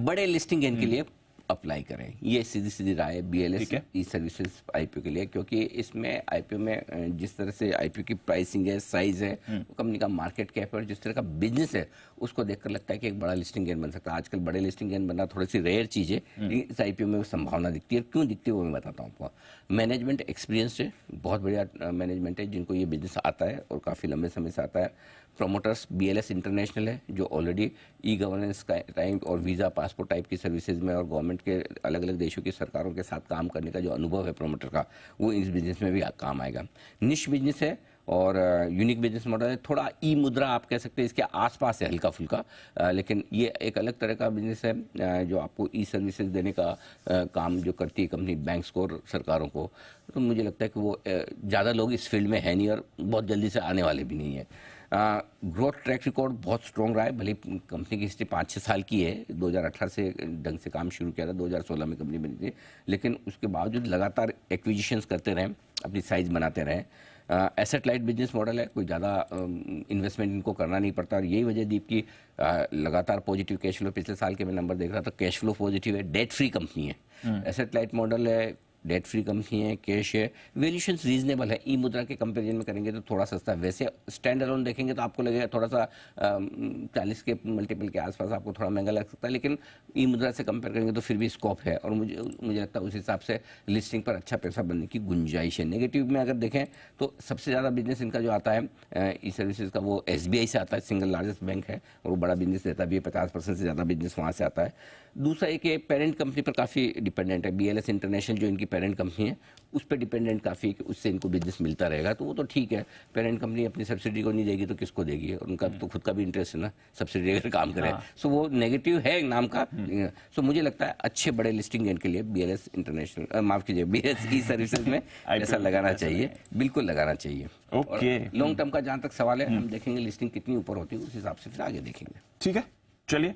बड़े listing gain के लिए अप्लाई करें, ये सीधी सीधी राय BLS ई सर्विसेज IPO के लिए, क्योंकि इसमें IPO में जिस तरह से IPO की प्राइसिंग है, साइज है, कंपनी का मार्केट कैप है और जिस तरह का बिजनेस है, उसको देखकर लगता है कि एक बड़ा लिस्टिंग गेन बन सकता है। आजकल बड़े लिस्टिंग गेन बनना थोड़ी सी रेयर चीज़ है, लेकिन इस IPO में संभावना दिखती है। क्यों दिखती है वो मैं बताता हूँ आपको। मैनेजमेंट एक्सपीरियंस है, बहुत बढ़िया मैनेजमेंट है जिनको ये बिजनेस आता है और काफ़ी लंबे समय से आता है। प्रोमोटर्स BLS इंटरनेशनल है जो ऑलरेडी ई गवर्नेंस का टाइम और वीज़ा पासपोर्ट टाइप की सर्विसेज में और गवर्नमेंट के अलग अलग देशों की सरकारों के साथ काम करने का जो अनुभव है प्रोमोटर का, वो इस बिजनेस में भी काम आएगा। निश बिजनेस है और यूनिक बिजनेस मॉडल है। थोड़ा ई मुद्रा आप कह सकते हैं इसके आसपास है हल्का फुल्का, लेकिन ये एक अलग तरह का बिजनेस है जो आपको ई सर्विसेज देने का काम जो करती है कंपनी बैंक्स को और सरकारों को। तो मुझे लगता है कि वो ज़्यादा लोग इस फील्ड में है नहीं और बहुत जल्दी से आने वाले भी नहीं है। ग्रोथ ट्रैक रिकॉर्ड बहुत स्ट्रॉन्ग रहा है, भले कंपनी की हिस्ट्री 5-6 साल की है, 2018 से ढंग से काम शुरू किया था, 2016 में कंपनी बनी थी, लेकिन उसके बावजूद लगातार एक्विजिशंस करते रहे, अपनी साइज बनाते रहे। एसेट लाइट बिजनेस मॉडल है, कोई ज़्यादा इन्वेस्टमेंट इनको करना नहीं पड़ता और यही वजह दीप की लगातार पॉजिटिव कैश फ्लो, पिछले साल के मैं नंबर देख रहा था, कैश फ्लो पॉजिटिव है, डेट फ्री कंपनी है, एसेट लाइट मॉडल है, डेट फ्री कंपनी है, कैश है, वैल्यूएशंस रीजनेबल है। ई मुद्रा के कंपेरिजन में करेंगे तो थोड़ा सस्ता है, वैसे स्टैंड अलोन देखेंगे तो आपको लगेगा थोड़ा सा 40 के मल्टीपल के आसपास आपको थोड़ा महंगा लग सकता है, लेकिन ई मुद्रा से कंपेयर करेंगे तो फिर भी स्कोप है और मुझे लगता है उस हिसाब से लिस्टिंग पर अच्छा पैसा बनने की गुंजाइश है। नेगेटिव में अगर देखें तो सबसे ज़्यादा बिजनेस इनका जो आता है ई सर्विसेज का वो SBI से आता है, सिंगल लार्जेस्ट बैंक है और वो बड़ा बिजनेस देता भी है, 50% से ज़्यादा बिजनेस वहाँ से आता है। दूसरा एक पेरेंट कंपनी पर काफ़ी डिपेंडेंट है, BLS इंटरनेशनल जो इनकी पेरेंट कंपनी है उस पर डिपेंडेंट काफ़ी है कि उससे इनको बिजनेस मिलता रहेगा, तो वो तो ठीक है। पेरेंट कंपनी अपनी सब्सिडी को नहीं देगी तो किसको देगी, और उनका तो खुद का भी इंटरेस्ट है ना सब्सिडी अगर काम करे। सो वो नेगेटिव है नाम का। सो मुझे लगता है अच्छे बड़े लिस्टिंग गेन के लिए BLS इंटरनेशनल, माफ कीजिए, BLS ई सर्विसेज में ऐसा लगाना चाहिए, बिल्कुल लगाना चाहिए। ओके, लॉन्ग टर्म का जहाँ तक सवाल है हम देखेंगे लिस्टिंग कितनी ऊपर होती है, उस हिसाब से फिर आगे देखेंगे। ठीक है, चलिए।